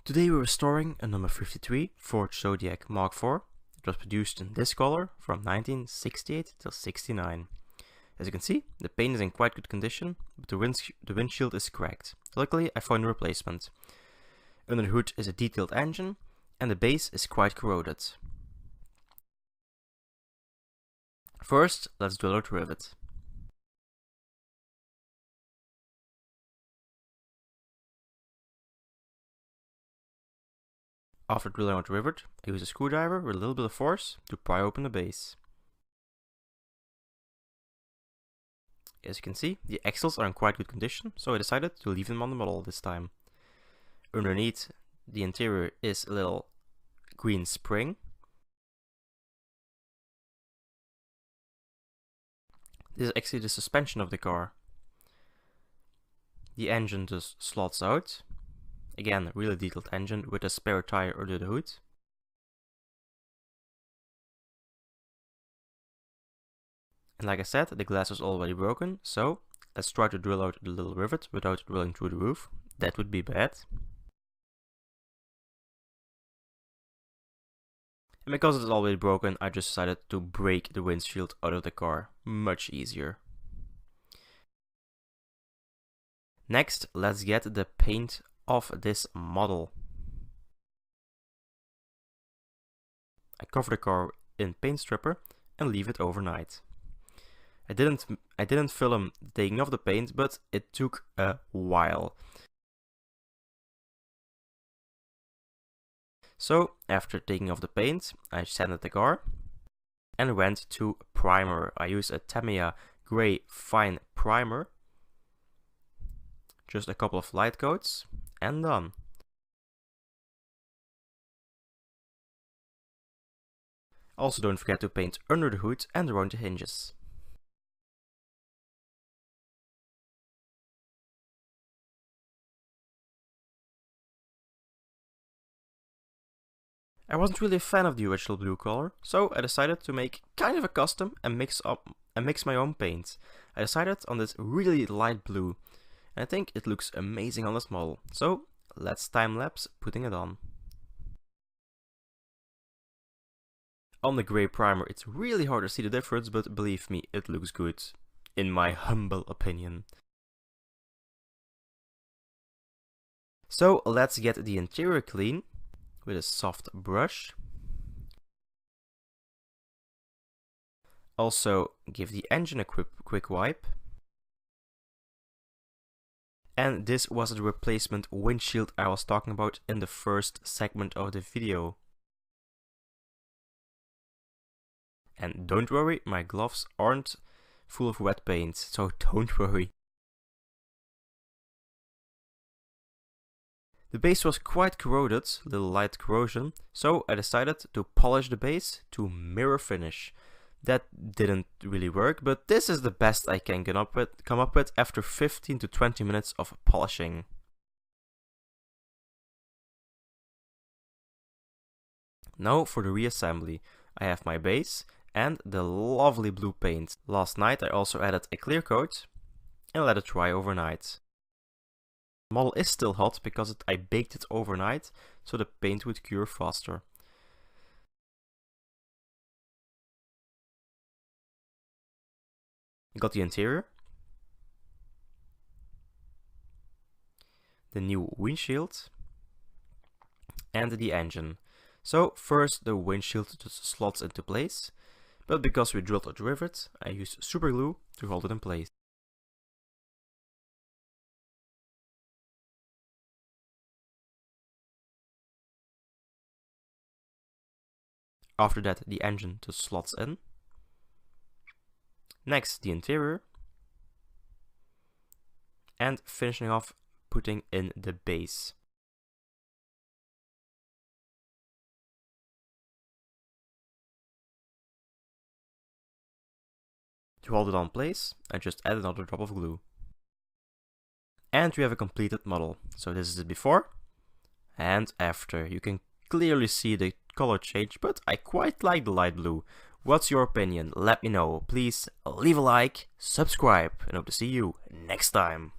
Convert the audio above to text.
Today we're restoring a number 53 Ford Zodiac Mk4. It was produced in this color from 1968 till 69. As you can see, the paint is in quite good condition, but the windshield is cracked. Luckily, I found a replacement. Under the hood is a detailed engine, and the base is quite corroded. First, let's drill out the rivet. After drilling out the rivet, I use a screwdriver with a little bit of force to pry open the base. As you can see, the axles are in quite good condition, so I decided to leave them on the model this time. Underneath the interior is a little green spring. This is actually the suspension of the car. The engine just slots out. Again, a really detailed engine with a spare tire under the hood. And like I said, the glass was already broken, so let's try to drill out the little rivet without drilling through the roof. That would be bad. And because it's already broken, I just decided to break the windshield out of the car. Much easier. Next, let's get the paint of this model. I cover the car in paint stripper and leave it overnight. I didn't film taking off the paint, but it took a while. So after taking off the paint, I sanded the car and went to primer. I used a Tamiya gray fine primer. Just a couple of light coats and done. Also don't forget to paint under the hood and around the hinges. I wasn't really a fan of the original blue color, so I decided to make kind of a custom and mix my own paint. I decided on this really light blue, and I think it looks amazing on this model. So let's time-lapse putting it on. On the grey primer it's really hard to see the difference, but believe me, it looks good, in my humble opinion. So let's get the interior clean with a soft brush. Also give the engine a quick wipe. And this was the replacement windshield I was talking about in the first segment of the video. And don't worry, my gloves aren't full of wet paint, so don't worry. The base was quite corroded, little light corrosion, so I decided to polish the base to mirror finish. That didn't really work, but this is the best I can come up with after 15 to 20 minutes of polishing. Now for the reassembly. I have my base and the lovely blue paint. Last night I also added a clear coat and let it dry overnight. The model is still hot because I baked it overnight, so the paint would cure faster. Got the interior, the new windshield, and the engine. So first the windshield just slots into place, but because we drilled out the rivet, I used super glue to hold it in place. After that, the engine just slots in. Next, the interior. And finishing off putting in the base. To hold it on place, I just add another drop of glue. And we have a completed model. So this is the before and after. You can clearly see the color change, but I quite like the light blue. What's your opinion? Let me know. Please leave a like, subscribe, and hope to see you next time.